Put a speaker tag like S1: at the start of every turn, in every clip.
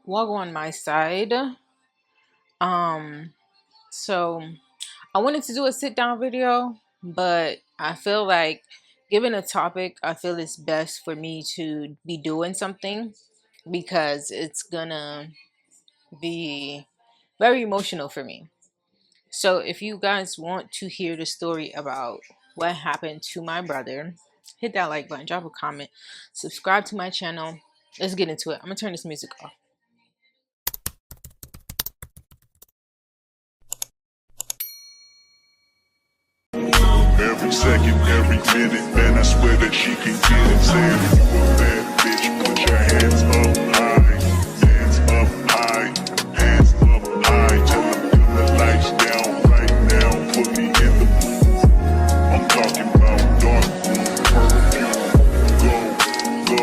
S1: Walk on my side. Um, so I wanted to do a sit down video, but I feel like given a topic, I feel it's best for me to be doing something because it's gonna be very emotional for me. So if you guys want to hear the story about what happened to my brother, hit that like button, drop a comment, subscribe to my channel. Let's get into it. I'm gonna turn this music off.
S2: Every second, every minute, man, I swear that she can get it. Saying if you a bad bitch, put your hands up high, hands up high, hands up high. Tell them turn the lights down right now, put me in the mood. I'm talking about dark room, perfume, go.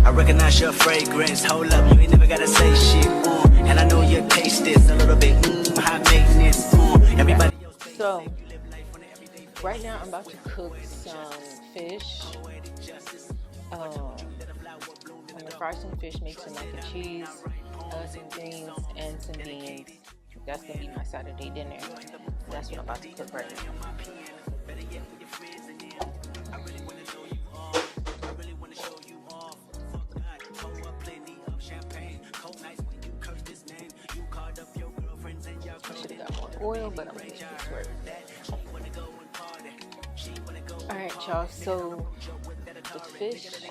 S3: I recognize your fragrance, hold up, you ain't never gotta say shit, and I know your taste is a little bit, high maintenance, everybody.
S1: So, right now I'm about to cook some fish. I'm gonna fry some fish, make some mac and cheese, some greens, and some beans. That's gonna be my Saturday dinner. That's what I'm about to cook right now. Should have got more oil, but I'm gonna just work. Alright, y'all, so the fish is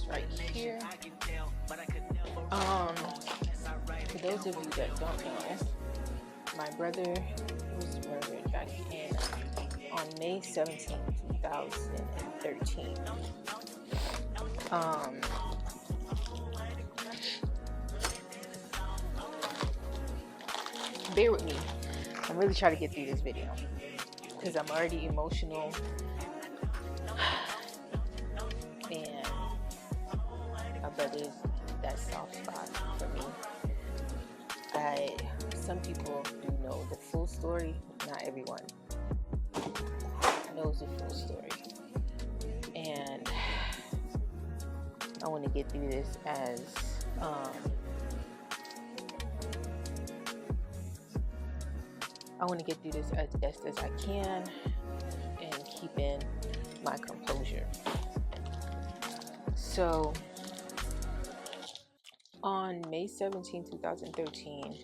S1: right here. For those of you that don't know, my brother was murdered back in on May 17, 2013. Bear with me. I'm really trying to get through this video because I'm already emotional and my brother's that soft spot for me. Some people do know the full story, not everyone knows the full story, and I want to get through this as best as I can and keeping my composure. So on May 17, 2013,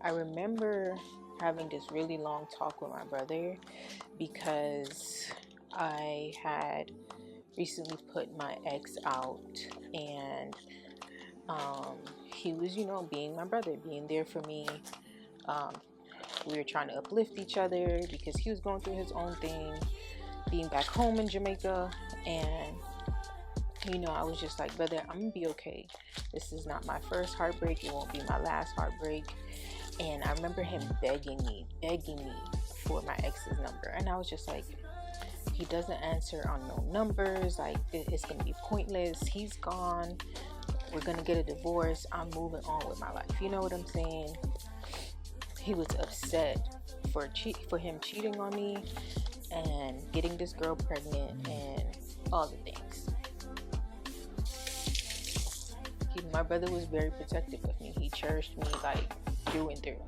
S1: I remember having this really long talk with my brother because I had recently put my ex out, and he was, being my brother, being there for me. We were trying to uplift each other because he was going through his own thing, being back home in Jamaica, and I was just like, brother, I'm gonna be okay. This is not my first heartbreak. It won't be my last heartbreak. And I remember him begging me for my ex's number. And I was just like, he doesn't answer unknown numbers. Like, it's gonna be pointless. He's gone. We're gonna get a divorce. I'm moving on with my life. You know what I'm saying? He was upset for him cheating on me and getting this girl pregnant and all the things. My brother was very protective of me. He cherished me like through and through.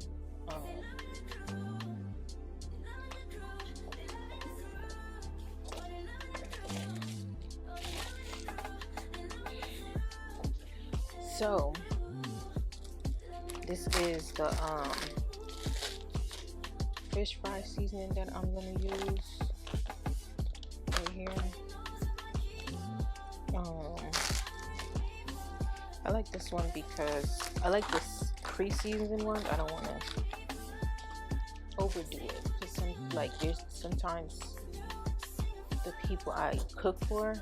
S1: So this is the fish fry seasoning that I'm gonna use right here. I like this one because I like this pre-seasoned one. I don't want to overdo it because there's sometimes the people I cook for,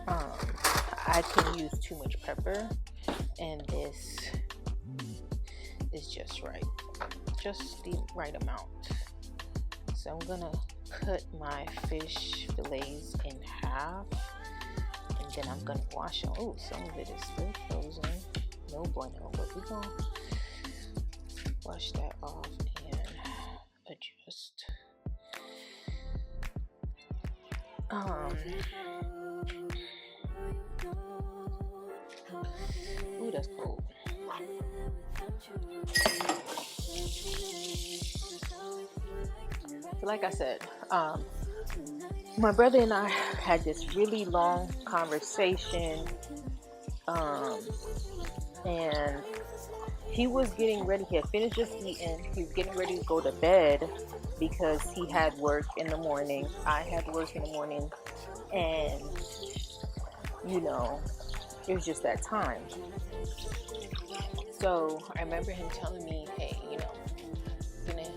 S1: I can use too much pepper, and this is just right, just the right amount. So I'm gonna cut my fish fillets in half. Then I'm gonna wash them. Oh, some of it is still frozen. No bueno, but we're gonna wash that off and adjust. that's cold. So like I said, my brother and I had this really long conversation, and he was getting ready. He had finished just eating. He was getting ready to go to bed because he had work in the morning. I had work in the morning, and you know, it was just that time. So I remember him telling me, hey, you know, I'm gonna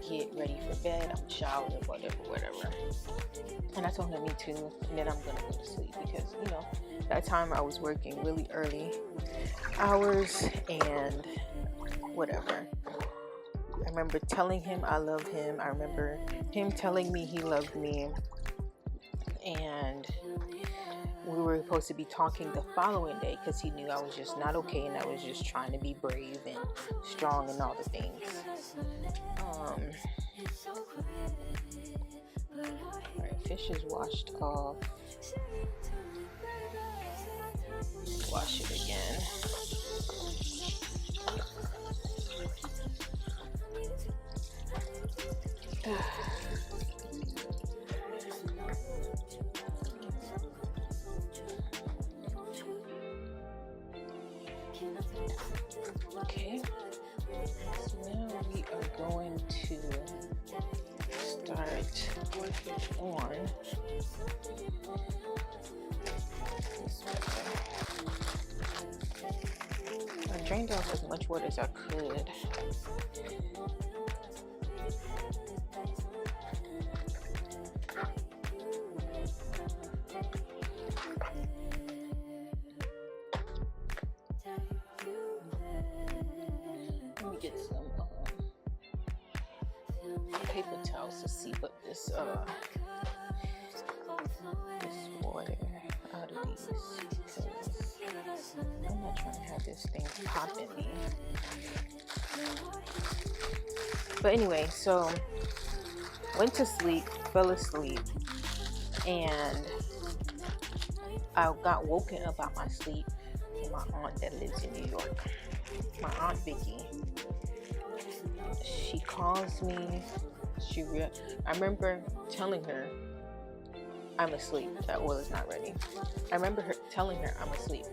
S1: get ready for bed, I'm gonna shower, whatever. And I told him, me too, and then I'm gonna go to sleep because, you know, that time I was working really early hours and whatever. I remember telling him I love him. I remember him telling me he loved me, and we were supposed to be talking the following day because he knew I was just not okay and I was just trying to be brave and strong and all the things. Alright, fish is washed off. Wash it again. Okay, so now we are going to start on this water. I drained off as much water as I could. Let me get some paper towels to see what this water out of these, because I'm not trying to have this thing pop in me. But anyway, so went to sleep, fell asleep, and I got woken up out my sleep by my aunt that lives in New York. My aunt Vicky. She calls me. I remember telling her I'm asleep. That oil is not ready. I remember her telling her I'm asleep.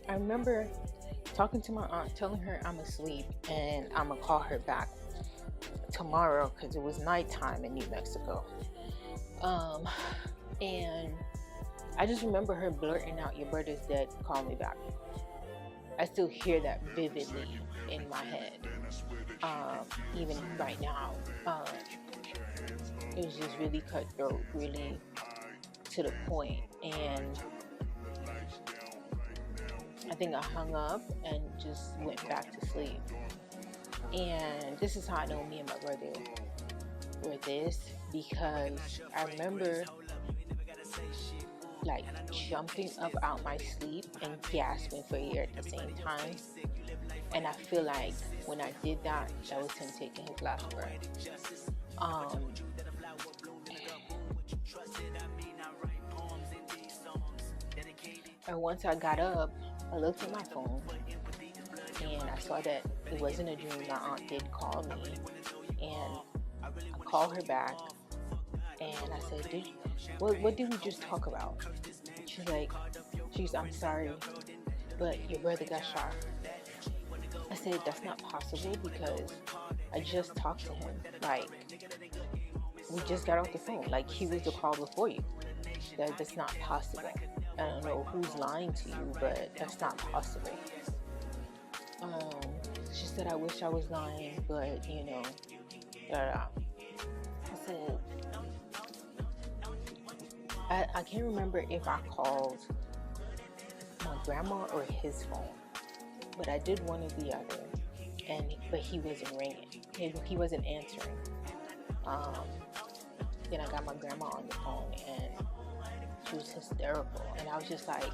S1: I remember talking to my aunt, telling her I'm asleep and I'm gonna call her back tomorrow because it was nighttime in New Mexico. And I just remember her blurting out, "Your brother's dead, call me back." I still hear that vividly in my head, even right now. It was just really cutthroat, really to the point, and I think I hung up and just went back to sleep. And this is how I know me and my brother were this, because I remember like jumping up out my sleep and gasping for air at the same time. And I feel like when I did that, that was him taking his last breath. And once I got up, I looked at my phone and I saw that it wasn't a dream. My aunt did call me, and I called her back and I said, what did we just talk about? She's like, I'm sorry, but your brother got shot. I said, that's not possible because I just talked to him. Like, we just got off the phone. Like, he was the call before you. That's not possible. I don't know who's lying to you, but that's not possible. She said, I wish I was lying, but you know, I said, I can't remember if I called my grandma or his phone, but I did one or the other, but he wasn't ringing. He wasn't answering. Then I got my grandma on the phone, and she was hysterical, and I was just like,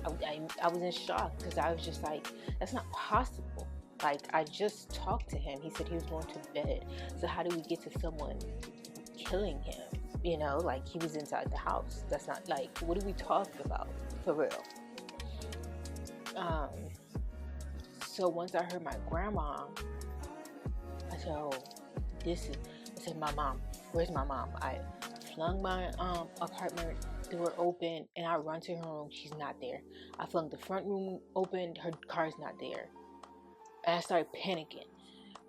S1: I was in shock, because I was just like, that's not possible. Like, I just talked to him. He said he was going to bed. So how do we get to someone killing him? You know, like, he was inside the house. That's not, like, what are we talking about? For real. So once I heard my grandma, I said, oh, I said, my mom, where's my mom? I flung my apartment door open, and I run to her room. She's not there. I flung the front room open. Her car's not there. And I started panicking.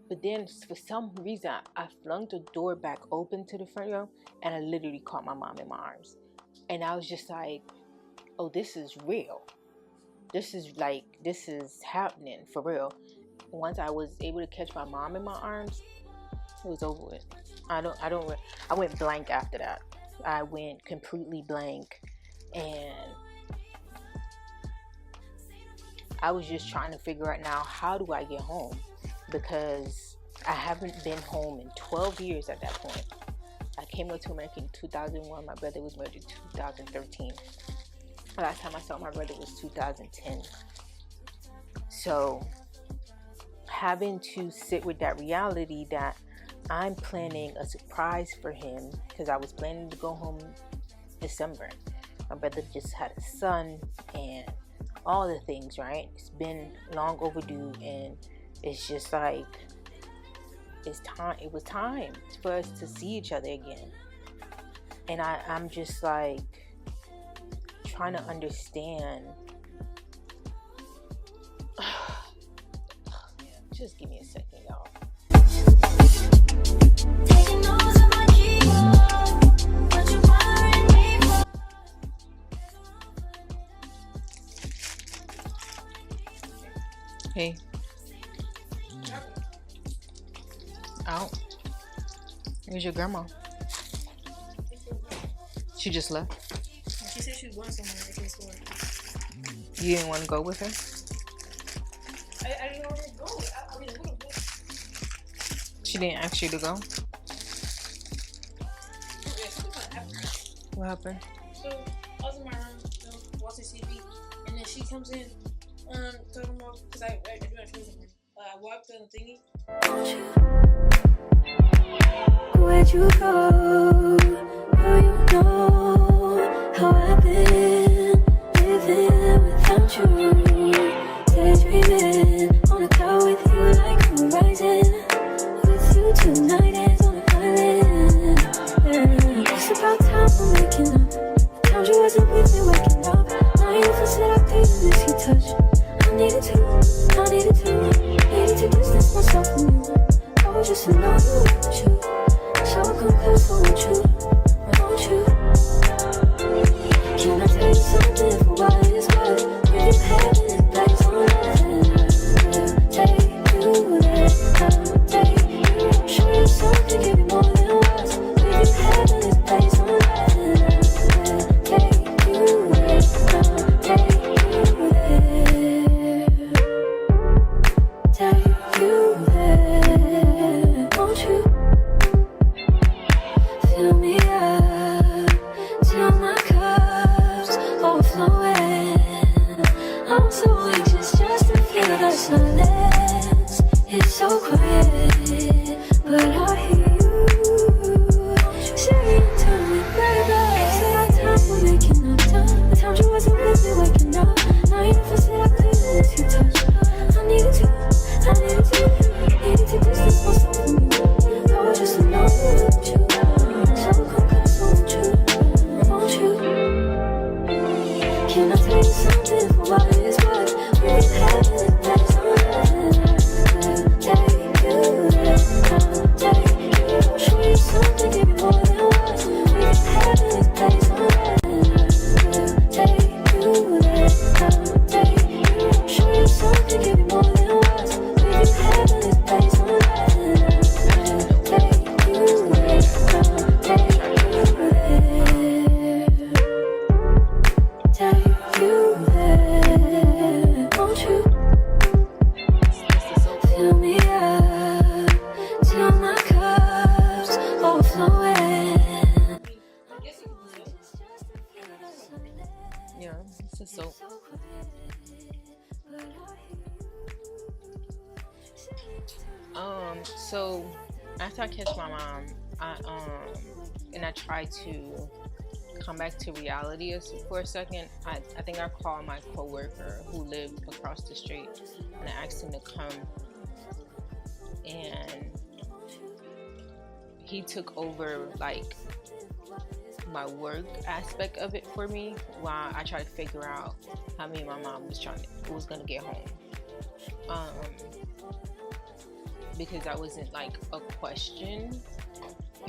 S1: But then for some reason, I flung the door back open to the front room, and I literally caught my mom in my arms. And I was just like, oh, this is real. This is happening for real. Once I was able to catch my mom in my arms, it was over with. I went blank after that. I went completely blank, and I was just trying to figure out now, how do I get home? Because I haven't been home in 12 years at that point. I came up to America in 2001. My brother was murdered in 2013. The last time I saw my brother was 2010. So having to sit with that reality that I'm planning a surprise for him, because I was planning to go home December. My brother just had a son and all the things, right? It's been long overdue, and it's just like, it's time. It was time for us to see each other again. And I'm just like trying to understand. Just give me a second, y'all. Hey. Out. Where's your grandma? She just left.
S4: She said she was going somewhere. I can't swear.
S1: You didn't want to go with her?
S4: I didn't know where to go. I mean, what?
S1: She didn't ask you to go?
S4: Yeah, something kind of happened.
S1: What happened?
S4: So I was in my room, watching TV, and then she comes in, talking about, because I do have to with her. I walked on the thingy.
S5: Where'd you go? Girl, you know how I've been living without you. Daydreaming on a cloud with you like horizon. With you tonight is on an island. Yeah. It's about time for making up. The times you wasn't with me waking up. Now you feel set up, this you touch. I needed to distance myself from you. I was just in love with you. So come close, won't you? Can I tell you something for what it's worth? We've had it place on nothing. Take you there, I'll take you. Show you something, give you more than words. We've had it place on nothing. Take you there, I'll take you there. Take you there, won't you? Fill me up till my cup's overflowing. I'm so anxious just to feel the silence. It's so quiet, but I hear you saying to me, baby. It's about time we're making up time. The times you wasn't with me waking up. Now you never said I couldn't you touch. I needed to distance myself from you. I was just alone with you. So come close, won't you? Can I tell you something for what it's worth? We've had it, that's all.
S1: So after I catch my mom, I tried to come back to reality for a second. I think I called my coworker who lived across the street and I asked him to come, and he took over like my work aspect of it for me while I tried to figure out how me and my mom was gonna get home. Because that wasn't like a question.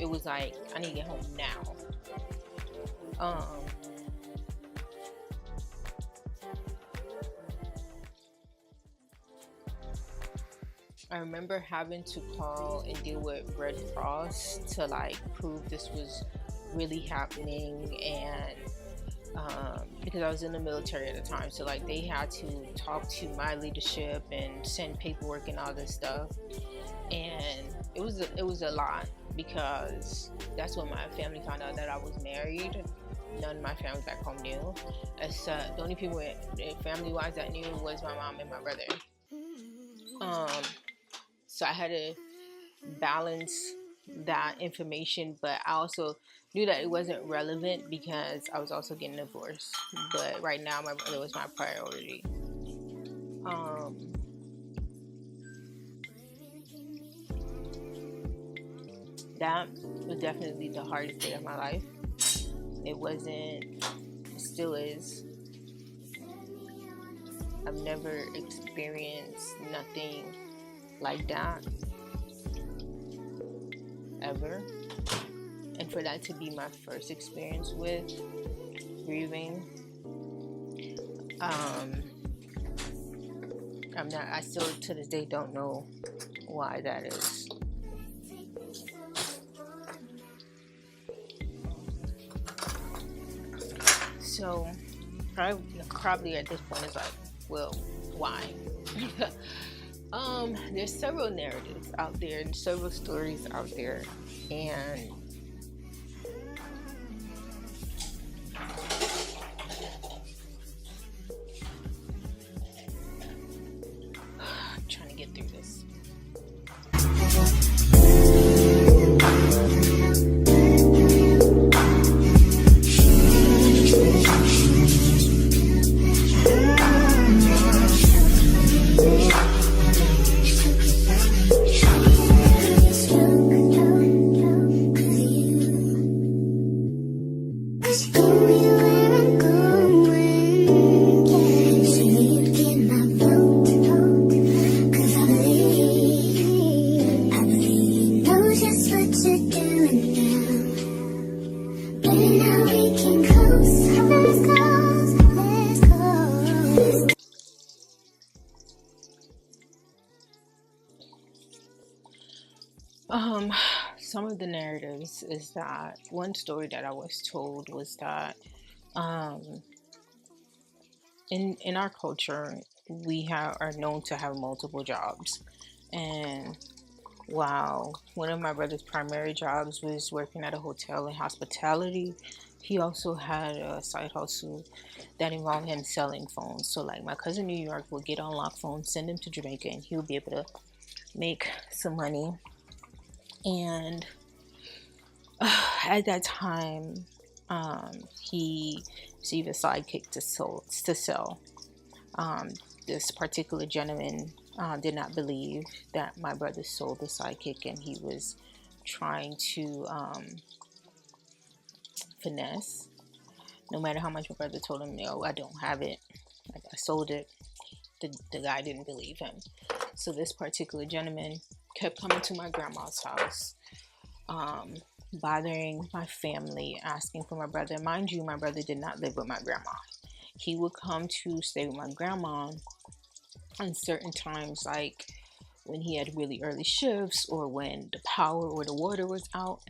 S1: It was like, I need to get home now. I remember having to call and deal with Red Cross to like prove this was really happening, and because I was in the military at the time, so like they had to talk to my leadership and send paperwork and all this stuff, and it was a lot, because that's when my family found out that I was married. None of my family back home knew. The only people family wise that knew was my mom and my brother. So I had to balance that information, but I also knew that it wasn't relevant because I was also getting divorced. But right now my brother was my priority. That was definitely the hardest day of my life. It still is. I've never experienced nothing like that ever, and for that to be my first experience with grieving, I still to this day don't know why that is. So probably at this point it's like, well, why? There's several narratives out there and several stories out there, and I'm trying to get through this. Some of the narratives is that one story that I was told was that in our culture we are known to have multiple jobs, and while one of my brother's primary jobs was working at a hotel in hospitality, he also had a side hustle that involved him selling phones. So like my cousin in New York would get unlocked phones, send them to Jamaica, and he would be able to make some money. And at that time, he received a sidekick to sell. This particular gentleman did not believe that my brother sold the sidekick, and he was trying to finesse. No matter how much my brother told him, no, I don't have it, like I sold it, the guy didn't believe him. So this particular gentleman kept coming to my grandma's house, bothering my family, asking for my brother. Mind you, my brother did not live with my grandma. He would come to stay with my grandma on certain times, like when he had really early shifts, or when the power or the water was out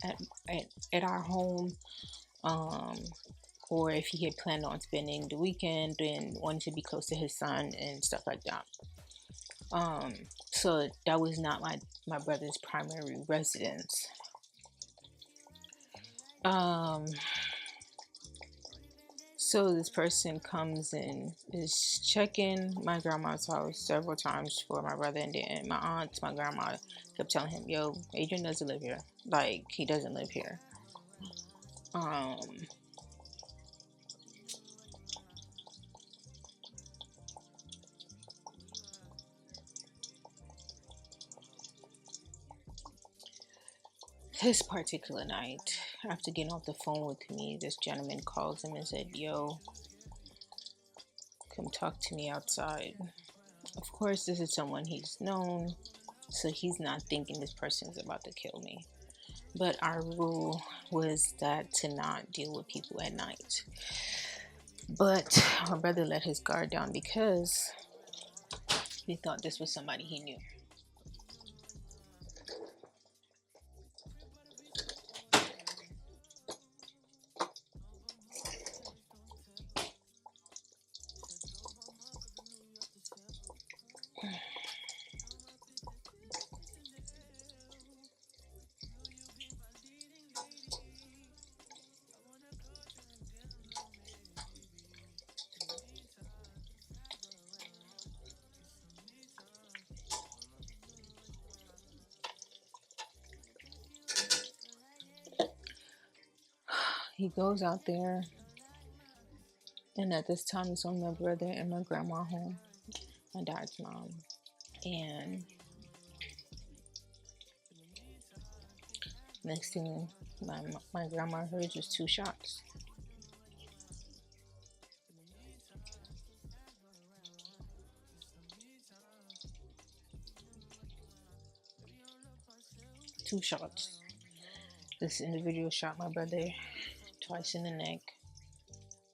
S1: at our home, or if he had planned on spending the weekend and wanted to be close to his son and stuff like that. So that was not my brother's primary residence. So this person comes and is checking my grandma's house several times for my brother, and then my aunt, my grandma, kept telling him, "Yo, Adrian doesn't live here. Like, he doesn't live here." This particular night, after getting off the phone with me, this gentleman calls him and said, "Yo, come talk to me outside." Of course, this is someone he's known, so he's not thinking this person's about to kill me. But our rule was that to not deal with people at night. But my brother let his guard down because he thought this was somebody he knew. He goes out there, and at this time it's only my brother and my grandma home, my dad's mom. And next thing my grandma heard was 2 shots. Two shots. This individual shot my brother twice in the neck,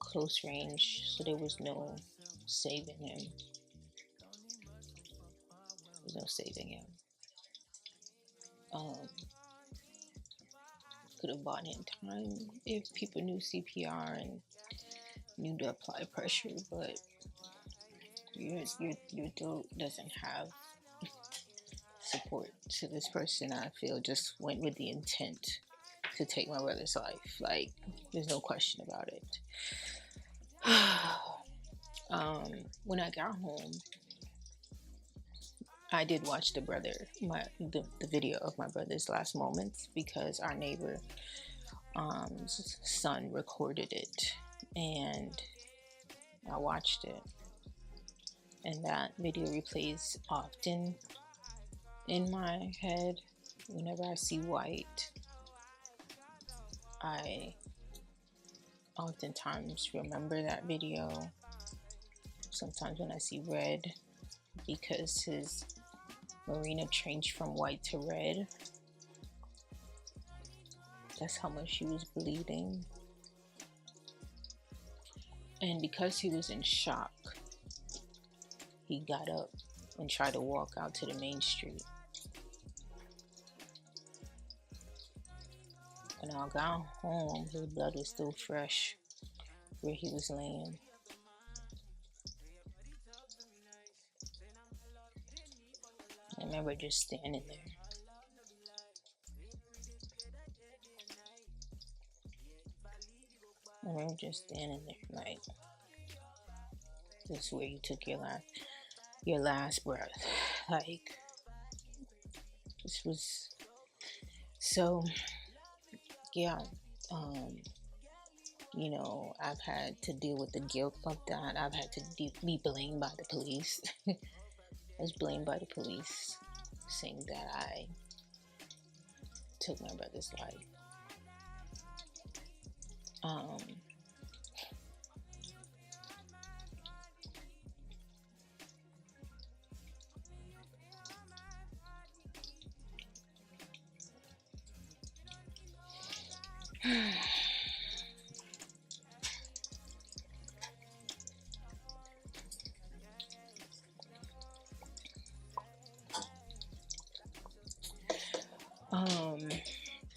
S1: close range, so there was no saving him. There's no saving him. Could have bought him time if people knew CPR and knew to apply pressure, but your throat doesn't have support. So this person, I feel, just went with the intent to take my brother's life. Like, there's no question about it. When I got home, I did watch the video of my brother's last moments because our neighbor's son recorded it, and I watched it. And that video replays often in my head. Whenever I see white, I oftentimes remember that video. Sometimes when I see red, because his Marina changed from white to red, that's how much he was bleeding. And because he was in shock, he got up and tried to walk out to the main street. When I got home, his blood was still fresh where he was laying. I remember just standing there. I remember just standing there, like, this is where you took your last breath. Like, this was so, yeah. You know, I've had to deal with the guilt of that. I've had to be blamed by the police. I was blamed by the police, saying that I took my brother's life.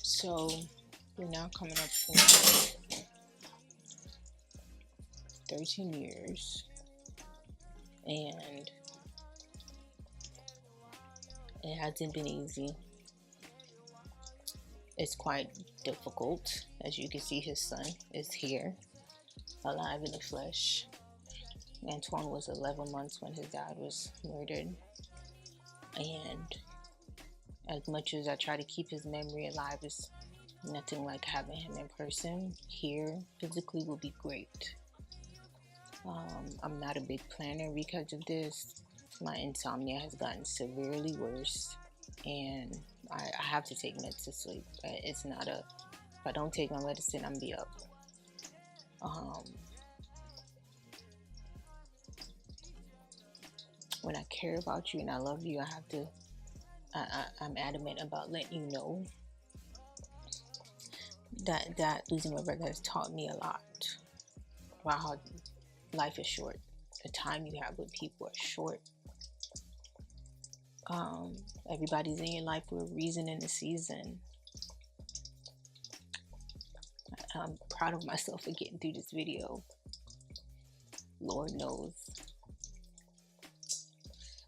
S1: So we're now coming up for 13 years, and it hasn't been easy. It's quite difficult. As you can see, his son is here. alive in the flesh. Antoine was 11 months when his dad was murdered. And as much as I try to keep his memory alive, it's nothing like having him in person. Here, physically, will be great. I'm not a big planner because of this. My insomnia has gotten severely worse, and I have to take meds to sleep. It's not a, if I don't take my medicine, I'm be up. When I care about you and I love you, I have to, I'm adamant about letting you know that losing my brother has taught me a lot about how life is short. The time you have with people is short. Everybody's in your life for a reason and a season. I'm proud of myself for getting through this video. Lord knows.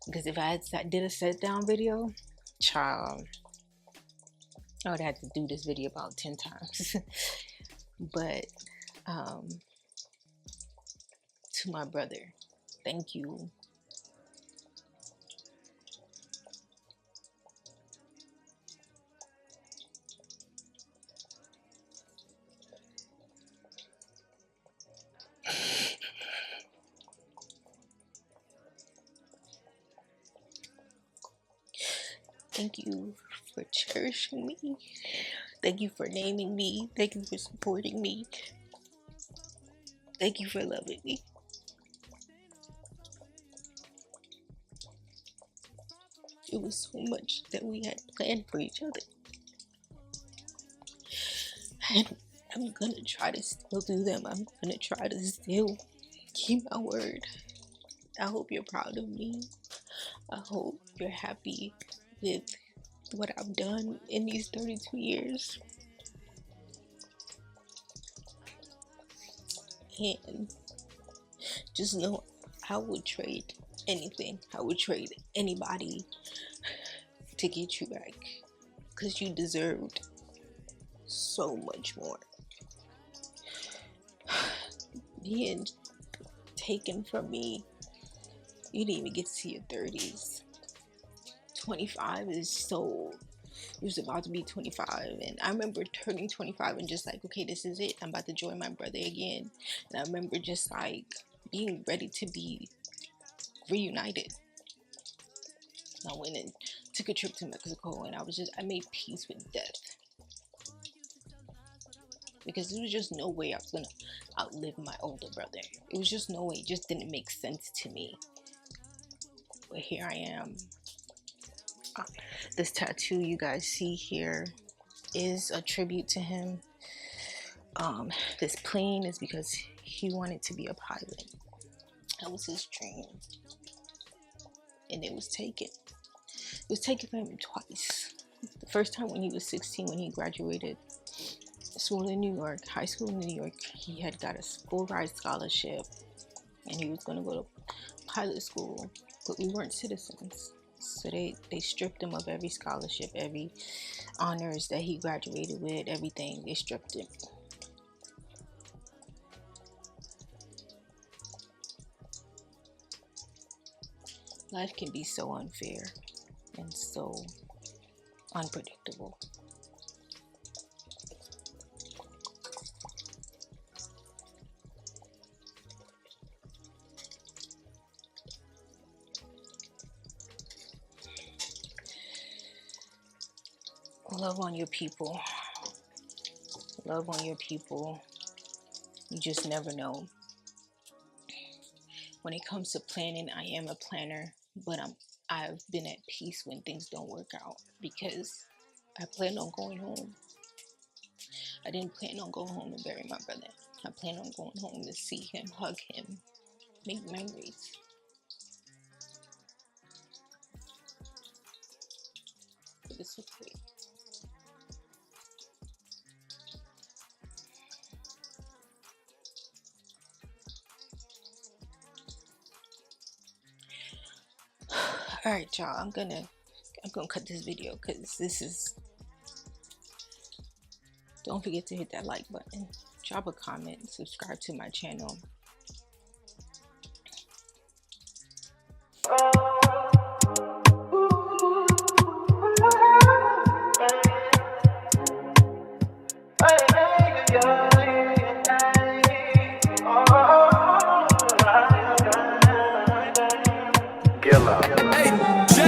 S1: Because if I did a sit down video, child, I would have to do this video about 10 times. But to my brother, thank you. Thank you for cherishing me. Thank you for naming me. Thank you for supporting me. Thank you for loving me. It was so much that we had planned for each other. And I'm gonna try to still do them. I'm gonna try to still keep my word. I hope you're proud of me. I hope you're happy with what I've done in these 32 years. And just know I would trade anything. I would trade anybody to get you back, because you deserved so much more. Being taken from me, you didn't even get to see your 30s. 25 is so, you was about to be 25, and I remember turning 25 and just like, okay, this is it, I'm about to join my brother again. And I remember just like being ready to be reunited. I went and took a trip to Mexico, and I made peace with death, because there was just no way I was gonna outlive my older brother. It was just no way. It just didn't make sense to me. But here I am. This tattoo you guys see here is a tribute to him. This plane is because he wanted to be a pilot. That was his dream, and it was taken. It was taken from him twice. The first time when he was 16, when he graduated school in New York, high school in New York, he had got a full ride scholarship, and he was going to go to pilot school, but we weren't citizens. So they stripped him of every scholarship, every honors that he graduated with, everything. They stripped him. Life can be so unfair and so unpredictable. Love on your people. Love on your people. You just never know. When it comes to planning, I am a planner, but I've been at peace when things don't work out, because I plan on going home. I didn't plan on going home to bury my brother. I plan on going home to see him, hug him, make memories. But it's okay. Alright, y'all, I'm gonna cut this video, because this is, don't forget to hit that like button. drop a comment, subscribe to my channel.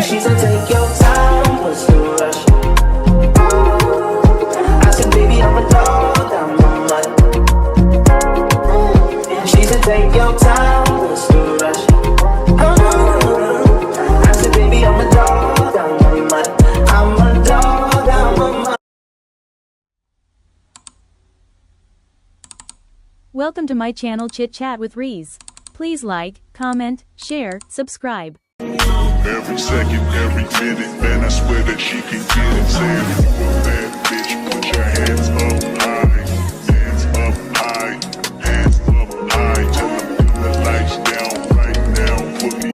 S3: She said, take your time, what's the rush? I said, baby, I'm a dog, I'm a mutt. She said, take your time, what's the rush? I said, baby, I'm a dog, I'm a mutt. I'm a dog, I'm a mutt.
S6: Welcome to my channel Chit Chat with Reese. Please like, comment, share, subscribe.
S2: Every second, every minute, man, I swear that she can get